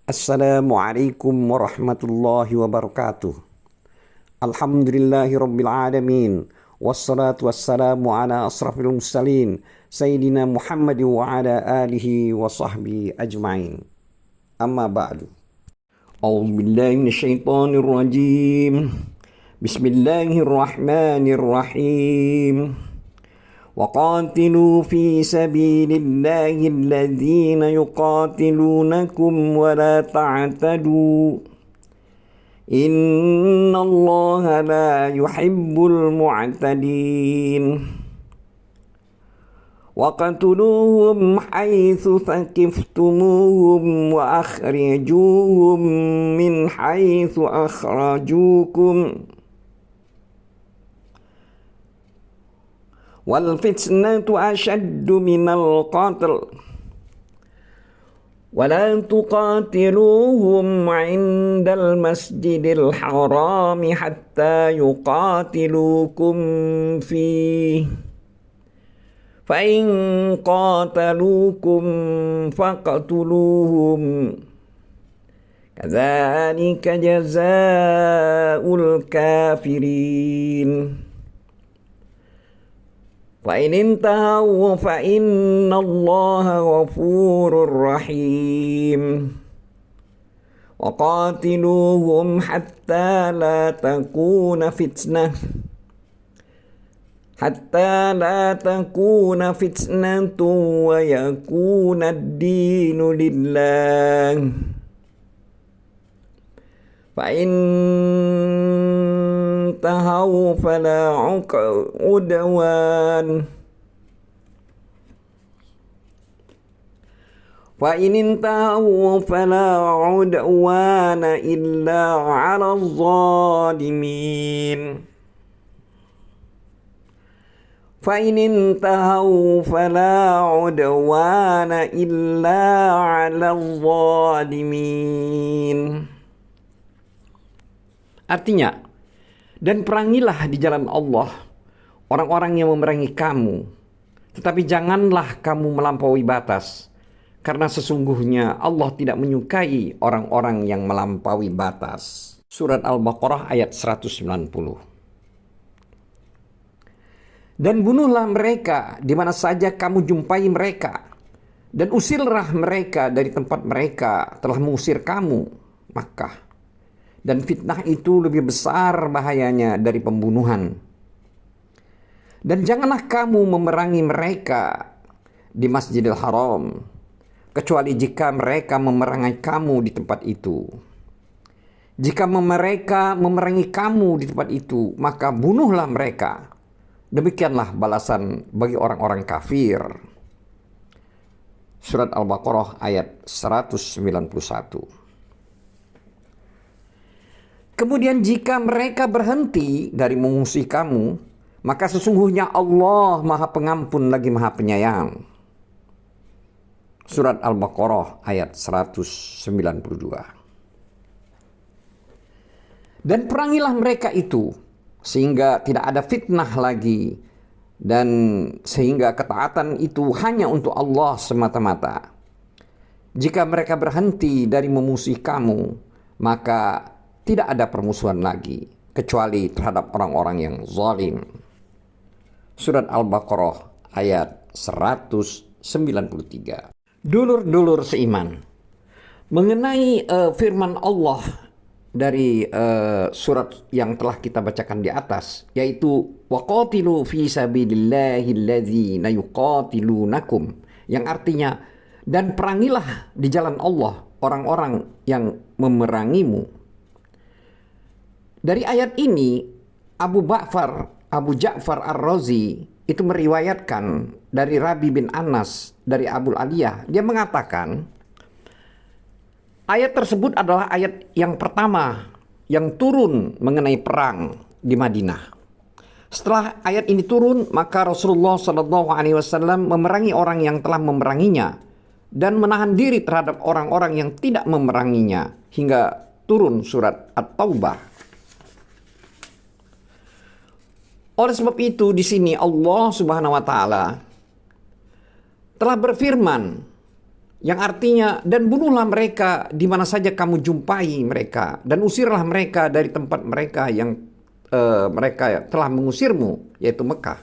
Assalamualaikum warahmatullahi wabarakatuh. Alhamdulillahi rabbil alamin. Wassalatu wassalamu ala asrafil mursalin Sayyidina Muhammad wa ala alihi wa sahbihi ajma'in. Amma ba'du. A'udzu billahi minasyaitonir rajim. Bismillahirrahmanirrahim. وقاتلوا في سبيل الله الذين يقاتلونكم ولا تعتدوا إن الله لا يحب المعتدين وقتلوهم حيث ثقفتموهم وأخرجوهم من حيث أخرجوكم والفتنة أشد من القتل ولا تقاتلوهم عند المسجد الحرام حتى يقاتلوكم فيه فإن قاتلوكم فاقتلوهم كذلك جزاء الكافرين فإن انتهوا فإن الله غفور رحيم وقاتلوهم حتى لا تكون فتنة ويكون الدين لله فإن انتهوا فلا عدوان إلا على الظالمين Artinya, dan perangilah di jalan Allah orang-orang yang memerangi kamu, tetapi janganlah kamu melampaui batas, karena sesungguhnya Allah tidak menyukai orang-orang yang melampaui batas. Surat Al-Baqarah ayat 190. Dan bunuhlah mereka di mana saja kamu jumpai mereka, dan usirlah mereka dari tempat mereka telah mengusir kamu, Makkah. Dan fitnah itu lebih besar bahayanya dari pembunuhan. Dan janganlah kamu memerangi mereka di Masjidil Haram, kecuali jika mereka memerangi kamu di tempat itu. Jika mereka memerangi kamu di tempat itu, maka bunuhlah mereka. Demikianlah balasan bagi orang-orang kafir. Surat Al-Baqarah ayat 191. Kemudian jika mereka berhenti dari mengungsi kamu, maka sesungguhnya Allah Maha Pengampun lagi Maha Penyayang. Surat Al-Baqarah ayat 192. Dan perangilah mereka itu sehingga tidak ada fitnah lagi, dan sehingga ketaatan itu hanya untuk Allah semata-mata. Jika mereka berhenti dari memusuhi kamu, maka tidak ada permusuhan lagi, kecuali terhadap orang-orang yang zalim. Surat Al-Baqarah ayat 193. Dulur-dulur seiman, mengenai firman Allah dari surat yang telah kita bacakan di atas, yaitu waqatilu fi sabilillahi alladzina yuqatilunakum, yang artinya dan perangilah di jalan Allah orang-orang yang memerangimu. Dari ayat ini, Abu Ja'far Ar-Razi itu meriwayatkan dari Rabi bin Anas dari Abul Aliyah. Dia mengatakan, ayat tersebut adalah ayat yang pertama yang turun mengenai perang di Madinah. Setelah ayat ini turun, maka Rasulullah SAW memerangi orang yang telah memeranginya dan menahan diri terhadap orang-orang yang tidak memeranginya hingga turun surat At-Taubah. Oleh sebab itu di sini Allah Subhanahu wa taala telah berfirman, yang artinya, dan bunuhlah mereka di mana saja kamu jumpai mereka, dan usirlah mereka dari tempat mereka yang mereka telah mengusirmu, yaitu Mekah.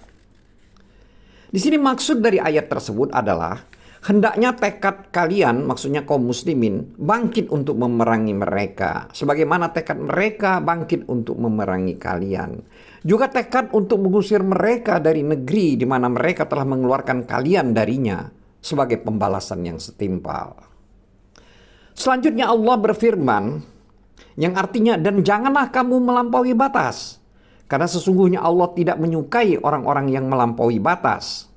Di sini maksud dari ayat tersebut adalah hendaknya tekad kalian, maksudnya kaum muslimin, bangkit untuk memerangi mereka, sebagaimana tekad mereka bangkit untuk memerangi kalian. Juga tekad untuk mengusir mereka dari negeri di mana mereka telah mengeluarkan kalian darinya, sebagai pembalasan yang setimpal. Selanjutnya Allah berfirman, yang artinya, dan janganlah kamu melampaui batas, karena sesungguhnya Allah tidak menyukai orang-orang yang melampaui batas.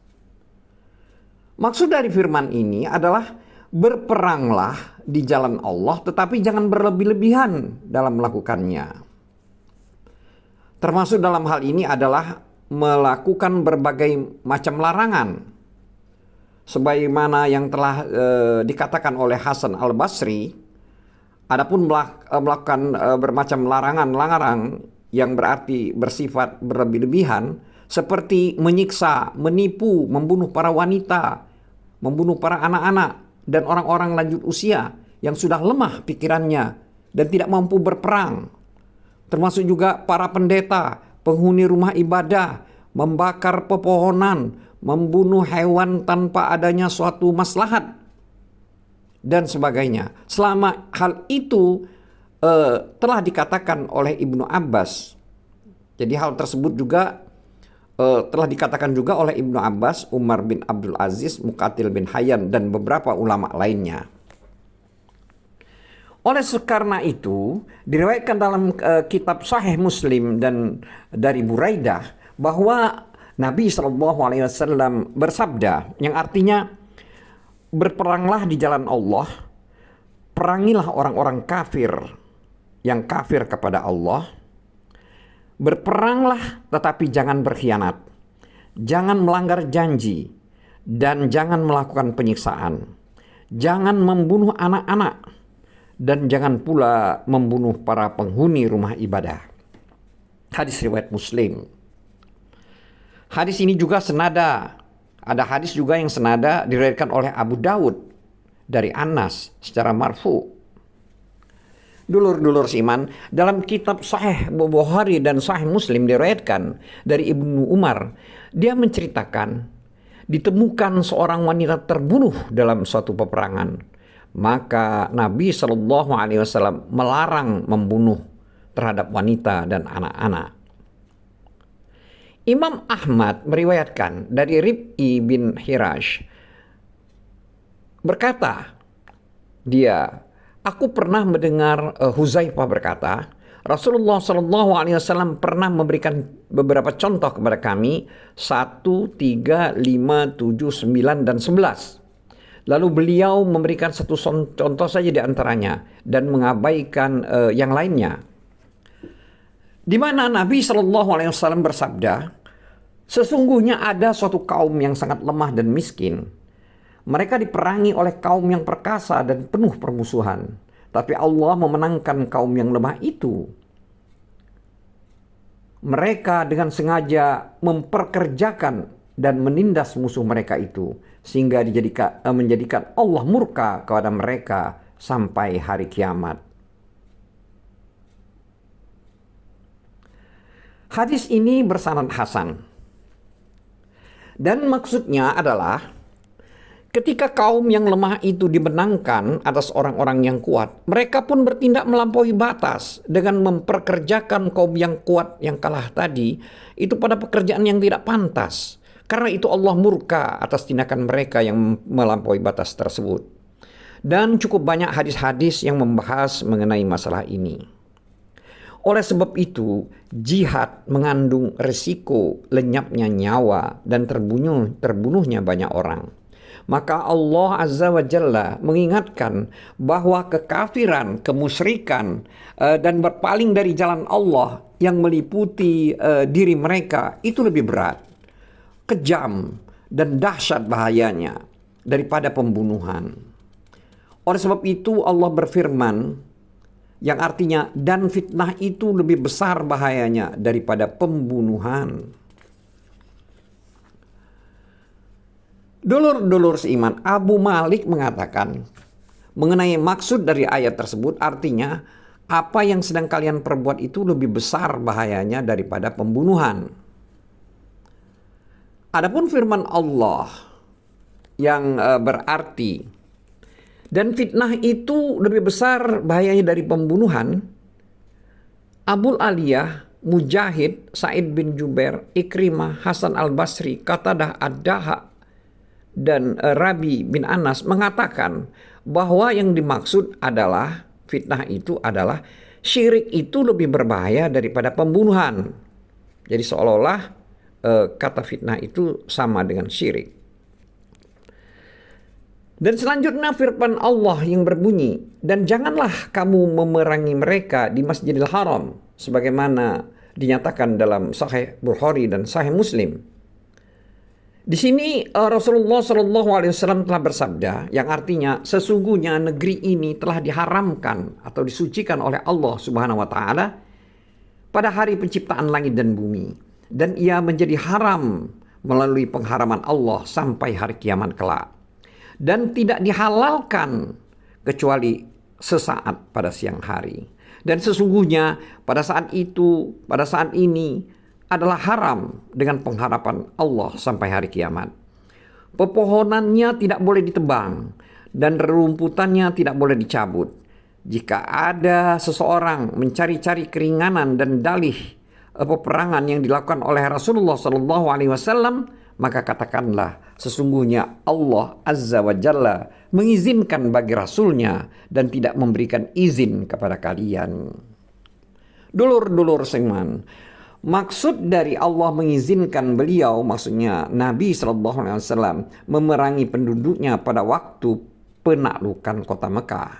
Maksud dari firman ini adalah berperanglah di jalan Allah, tetapi jangan berlebih-lebihan dalam melakukannya. Termasuk dalam hal ini adalah melakukan berbagai macam larangan, sebagaimana yang telah dikatakan oleh Hasan Al-Basri. Adapun melakukan bermacam larangan yang berarti bersifat berlebih-lebihan, seperti menyiksa, menipu, membunuh para wanita, membunuh para anak-anak dan orang-orang lanjut usia yang sudah lemah pikirannya dan tidak mampu berperang. Termasuk juga para pendeta, penghuni rumah ibadah, membakar pepohonan, membunuh hewan tanpa adanya suatu maslahat, dan sebagainya. Selama hal itu telah dikatakan oleh Ibnu Abbas. Jadi hal tersebut juga telah dikatakan juga oleh Ibnu Abbas, Umar bin Abdul Aziz, Muqatil bin Hayyan, dan beberapa ulama lainnya. Oleh karena itu, diriwayatkan dalam kitab Sahih Muslim dan dari Buraidah bahwa Nabi SAW bersabda, yang artinya, berperanglah di jalan Allah, perangilah orang-orang kafir yang kafir kepada Allah, berperanglah tetapi jangan berkhianat, jangan melanggar janji, dan jangan melakukan penyiksaan, jangan membunuh anak-anak, dan jangan pula membunuh para penghuni rumah ibadah. Hadis riwayat Muslim. Hadis ini juga senada. Ada hadis juga yang senada diriwayatkan oleh Abu Daud dari Anas secara marfu. Dulur-dulur seiman, dalam kitab Sahih Bukhari dan Sahih Muslim diriwayatkan dari Ibnu Umar, dia menceritakan ditemukan seorang wanita terbunuh dalam suatu peperangan. Maka Nabi SAW melarang membunuh terhadap wanita dan anak-anak. Imam Ahmad meriwayatkan dari Rib'i bin Hirash, berkata dia, aku pernah mendengar Huzaifah berkata, Rasulullah SAW pernah memberikan beberapa contoh kepada kami, 1, 3, 5, 7, 9, dan 11. Lalu beliau memberikan satu contoh saja di antaranya dan mengabaikan yang lainnya. Di mana Nabi SAW bersabda, sesungguhnya ada suatu kaum yang sangat lemah dan miskin. Mereka diperangi oleh kaum yang perkasa dan penuh permusuhan. Tapi Allah memenangkan kaum yang lemah itu. Mereka dengan sengaja memperkerjakan dan menindas musuh mereka itu, sehingga menjadikan Allah murka kepada mereka sampai hari kiamat. Hadis ini bersanad hasan. Dan maksudnya adalah ketika kaum yang lemah itu dimenangkan atas orang-orang yang kuat, mereka pun bertindak melampaui batas dengan memperkerjakan kaum yang kuat yang kalah tadi itu pada pekerjaan yang tidak pantas. Karena itu Allah murka atas tindakan mereka yang melampaui batas tersebut. Dan cukup banyak hadis-hadis yang membahas mengenai masalah ini. Oleh sebab itu, jihad mengandung risiko lenyapnya nyawa dan terbunuhnya banyak orang. Maka Allah Azza wa Jalla mengingatkan bahwa kekafiran, kemusyrikan, dan berpaling dari jalan Allah yang meliputi diri mereka itu lebih berat, kejam, dan dahsyat bahayanya daripada pembunuhan. Oleh sebab itu Allah berfirman, yang artinya, dan fitnah itu lebih besar bahayanya daripada pembunuhan. Dulur-dulur seiman, Abu Malik mengatakan mengenai maksud dari ayat tersebut, artinya apa yang sedang kalian perbuat itu lebih besar bahayanya daripada pembunuhan. Adapun firman Allah yang berarti dan fitnah itu lebih besar bahayanya dari pembunuhan, Abul Aliyah, Mujahid, Sa'id bin Jubair, Ikrimah, Hasan al-Basri, Qatadah ad-Daha, dan Rabi bin Anas mengatakan bahwa yang dimaksud adalah fitnah itu adalah syirik itu lebih berbahaya daripada pembunuhan. Jadi seolah-olah kata fitnah itu sama dengan syirik. Dan selanjutnya firman Allah yang berbunyi, dan janganlah kamu memerangi mereka di Masjidil Haram sebagaimana dinyatakan dalam Sahih Bukhari dan Sahih Muslim. Di sini Rasulullah SAW telah bersabda yang artinya sesungguhnya negeri ini telah diharamkan atau disucikan oleh Allah Subhanahu wa taala pada hari penciptaan langit dan bumi, dan ia menjadi haram melalui pengharaman Allah sampai hari kiamat kelak, dan tidak dihalalkan kecuali sesaat pada siang hari. Dan sesungguhnya pada saat ini adalah haram dengan pengharapan Allah sampai hari kiamat. Pepohonannya tidak boleh ditebang dan rerumputannya tidak boleh dicabut. Jika ada seseorang mencari-cari keringanan dan dalih peperangan yang dilakukan oleh Rasulullah SAW, maka katakanlah sesungguhnya Allah Azza wa Jalla mengizinkan bagi Rasulnya dan tidak memberikan izin kepada kalian. Dulur-dulur seiman, maksud dari Allah mengizinkan beliau, maksudnya Nabi SAW, memerangi penduduknya pada waktu penaklukan kota Mekah.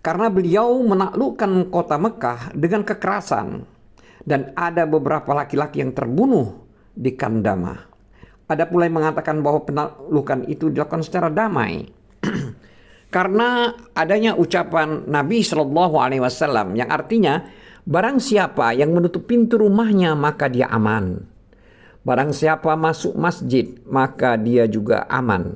Karena beliau menaklukkan kota Mekah dengan kekerasan, dan ada beberapa laki-laki yang terbunuh di Kandama. Ada pula yang mengatakan bahwa penaklukan itu dilakukan secara damai. Karena adanya ucapan Nabi SAW yang artinya, barang siapa yang menutup pintu rumahnya maka dia aman. Barang siapa masuk masjid maka dia juga aman.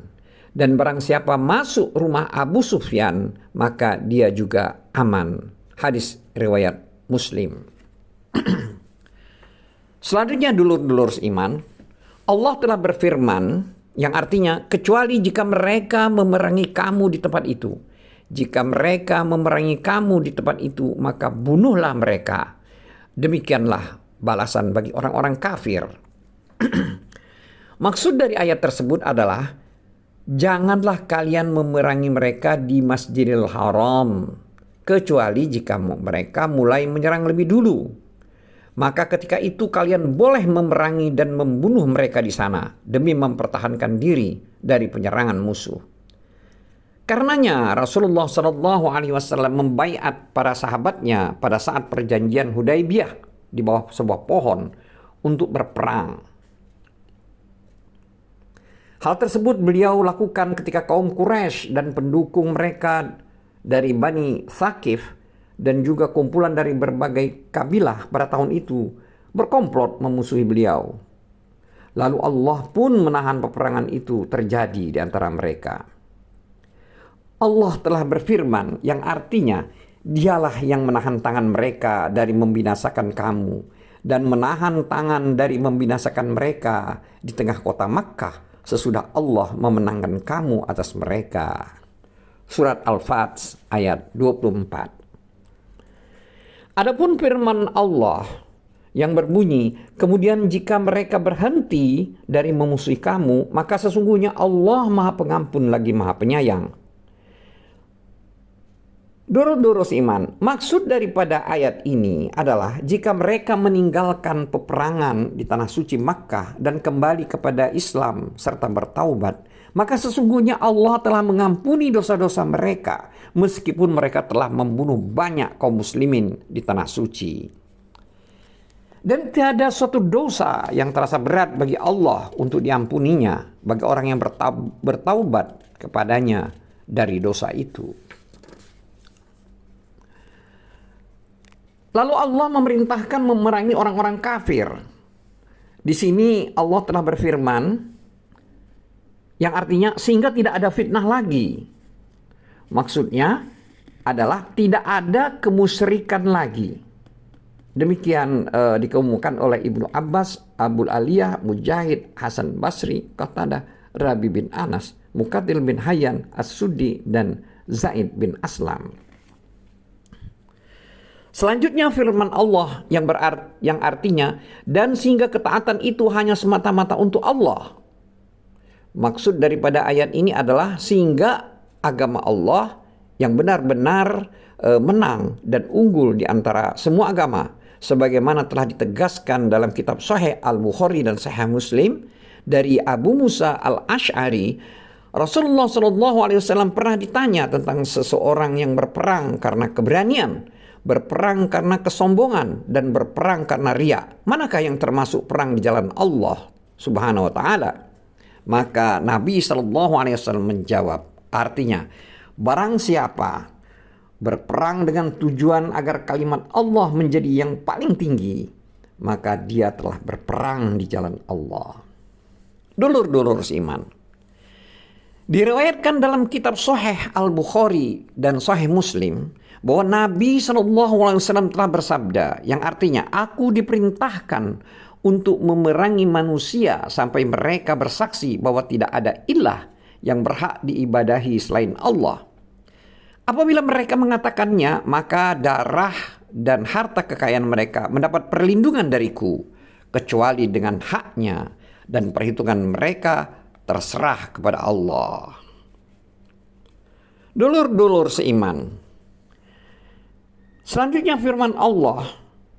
Dan barang siapa masuk rumah Abu Sufyan maka dia juga aman. Hadis riwayat Muslim. Selanjutnya dulur-dulur seiman, Allah telah berfirman yang artinya kecuali jika mereka memerangi kamu di tempat itu. Jika mereka memerangi kamu di tempat itu, maka bunuhlah mereka. Demikianlah balasan bagi orang-orang kafir. Maksud dari ayat tersebut adalah, janganlah kalian memerangi mereka di Masjidil Haram, kecuali jika mereka mulai menyerang lebih dulu. Maka ketika itu kalian boleh memerangi dan membunuh mereka di sana, demi mempertahankan diri dari penyerangan musuh. Karenanya Rasulullah SAW membaiat para sahabatnya pada saat perjanjian Hudaybiyah di bawah sebuah pohon untuk berperang. Hal tersebut beliau lakukan ketika kaum Quraisy dan pendukung mereka dari Bani Thaqif dan juga kumpulan dari berbagai kabilah pada tahun itu berkomplot memusuhi beliau. Lalu Allah pun menahan peperangan itu terjadi di antara mereka. Allah telah berfirman yang artinya dialah yang menahan tangan mereka dari membinasakan kamu dan menahan tangan dari membinasakan mereka di tengah kota Makkah sesudah Allah memenangkan kamu atas mereka. Surat Al-Fath ayat 24. Adapun firman Allah yang berbunyi, kemudian jika mereka berhenti dari memusuhi kamu, maka sesungguhnya Allah Maha Pengampun lagi Maha Penyayang. Dulur-dulur iman, maksud daripada ayat ini adalah jika mereka meninggalkan peperangan di tanah suci Makkah dan kembali kepada Islam serta bertaubat, maka sesungguhnya Allah telah mengampuni dosa-dosa mereka meskipun mereka telah membunuh banyak kaum muslimin di tanah suci. Dan tiada suatu dosa yang terasa berat bagi Allah untuk diampuninya bagi orang yang bertaubat kepadanya dari dosa itu. Lalu Allah memerintahkan memerangi orang-orang kafir. Di sini Allah telah berfirman, yang artinya sehingga tidak ada fitnah lagi. Maksudnya adalah tidak ada kemusyrikan lagi. Demikian dikemukakan oleh Ibnu Abbas, Abul Aliyah, Mujahid, Hasan Basri, Qatadah, Rabi bin Anas, Muqatil bin Hayyan, As-Suddi, dan Zaid bin Aslam. Selanjutnya firman Allah yang artinya, dan sehingga ketaatan itu hanya semata-mata untuk Allah. Maksud daripada ayat ini adalah sehingga agama Allah yang benar-benar menang dan unggul di antara semua agama, sebagaimana telah ditegaskan dalam kitab Sahih Al-Bukhari dan Sahih Muslim dari Abu Musa Al-Asy'ari. Rasulullah SAW pernah ditanya tentang seseorang yang berperang karena keberanian, berperang karena kesombongan, dan berperang karena riya. Manakah yang termasuk perang di jalan Allah Subhanahu wa taala? Maka Nabi SAW menjawab, artinya barang siapa berperang dengan tujuan agar kalimat Allah menjadi yang paling tinggi, maka dia telah berperang di jalan Allah. Dulur-dulur seiman, diriwayatkan dalam kitab Sahih Al-Bukhari dan Sahih Muslim bahwa Nabi SAW telah bersabda, yang artinya aku diperintahkan untuk memerangi manusia sampai mereka bersaksi bahwa tidak ada ilah yang berhak diibadahi selain Allah. Apabila mereka mengatakannya, maka darah dan harta kekayaan mereka mendapat perlindungan dariku, kecuali dengan haknya, dan perhitungan mereka terserah kepada Allah. Dulur-dulur seiman, selanjutnya firman Allah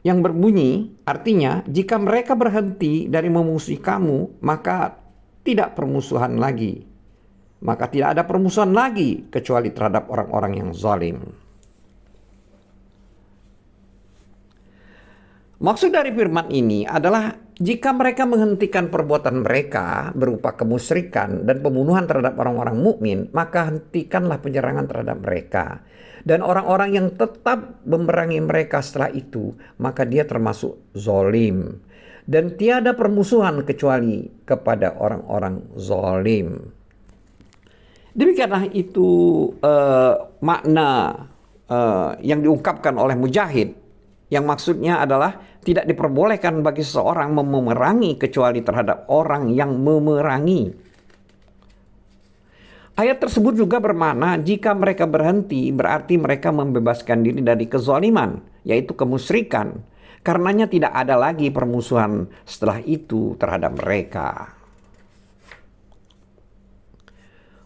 yang berbunyi, artinya jika mereka berhenti dari memusuhi kamu, maka tidak permusuhan lagi. Maka tidak ada permusuhan lagi kecuali terhadap orang-orang yang zalim. Maksud dari firman ini adalah jika mereka menghentikan perbuatan mereka berupa kemusyrikan dan pembunuhan terhadap orang-orang mukmin, maka hentikanlah penyerangan terhadap mereka. Dan orang-orang yang tetap memerangi mereka setelah itu, maka dia termasuk zalim. Dan tiada permusuhan kecuali kepada orang-orang zalim. Demikianlah itu makna yang diungkapkan oleh Mujahid, yang maksudnya adalah tidak diperbolehkan bagi seseorang memerangi kecuali terhadap orang yang memerangi. Ayat tersebut juga bermakna jika mereka berhenti berarti mereka membebaskan diri dari kezaliman, yaitu kemusyrikan. Karenanya tidak ada lagi permusuhan setelah itu terhadap mereka.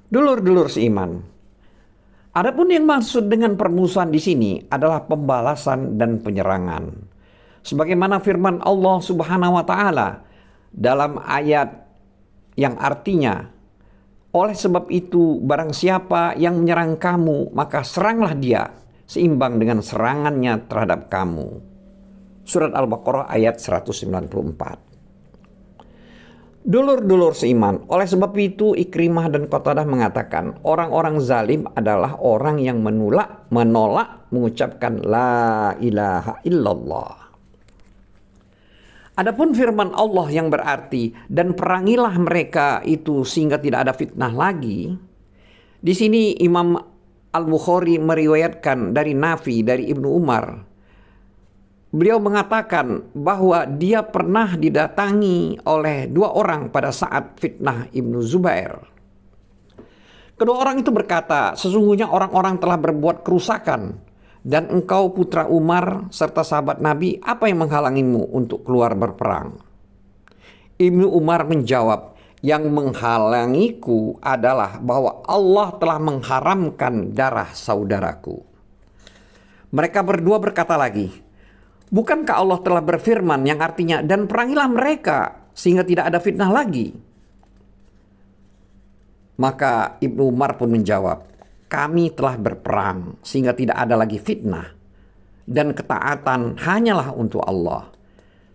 Dulur-dulur seiman, adapun yang maksud dengan permusuhan di sini adalah pembalasan dan penyerangan. Sebagaimana firman Allah Subhanahu wa taala dalam ayat yang artinya, oleh sebab itu barang siapa yang menyerang kamu, maka seranglah dia seimbang dengan serangannya terhadap kamu. Surat Al-Baqarah ayat 194. Dulur-dulur seiman, oleh sebab itu Ikrimah dan Qatadah mengatakan orang-orang zalim adalah orang yang menolak mengucapkan la ilaha illallah. Adapun firman Allah yang berarti dan perangilah mereka itu sehingga tidak ada fitnah lagi. Di sini Imam Al-Bukhari meriwayatkan dari Nafi dari Ibnu Umar. Beliau mengatakan bahwa dia pernah didatangi oleh dua orang pada saat fitnah Ibnu Zubair. Kedua orang itu berkata, sesungguhnya orang-orang telah berbuat kerusakan. Dan engkau putra Umar serta sahabat Nabi, apa yang menghalangimu untuk keluar berperang? Ibnu Umar menjawab, yang menghalangiku adalah bahwa Allah telah mengharamkan darah saudaraku. Mereka berdua berkata lagi, bukankah Allah telah berfirman yang artinya dan perangilah mereka sehingga tidak ada fitnah lagi? Maka Ibnu Umar pun menjawab, kami telah berperang sehingga tidak ada lagi fitnah dan ketaatan hanyalah untuk Allah.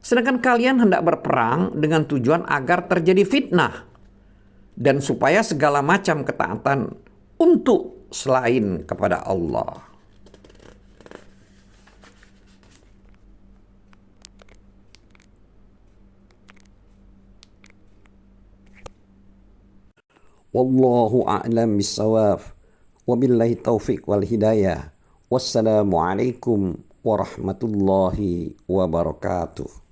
Sedangkan kalian hendak berperang dengan tujuan agar terjadi fitnah dan supaya segala macam ketaatan untuk selain kepada Allah. Wallahu a'lam bissawab. Wabillahi taufiq wal hidayah. Wassalamualaikum warahmatullahi wabarakatuh.